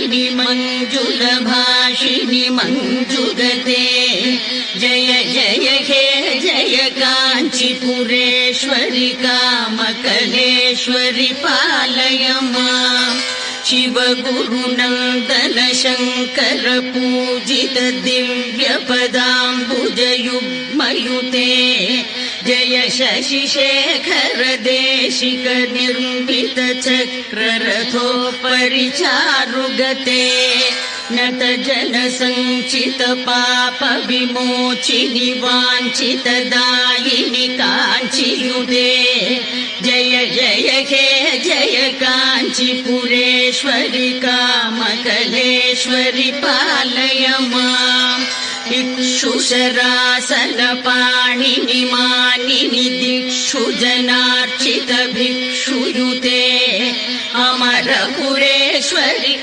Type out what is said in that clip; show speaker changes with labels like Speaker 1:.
Speaker 1: वासिनि मञ्जुलभाषिनि मञ्जुगते जय जय हे जय काञ्चीपुरेश्वरि कामकलेश्वरि पालय माम् शिवगुरुनन्दन शङ्कर पूजित दिव्यपदाम्बुजयुग्मयुते जय शशिशेखर देशिक निर्मित चक्ररथोपरिचारुगते नत जन संचित पाप विमोचिनि वाञ्छित दायिनि काञ्चीयुते जय जय हे जय काञ्चीपुरेश्वरि कामकलेश्वरि पालय माम् इक्षुशरासन पाणिनि मानिनि दिक्षु जनार्चित भिक्षुयुते अमरपुरेश्वरि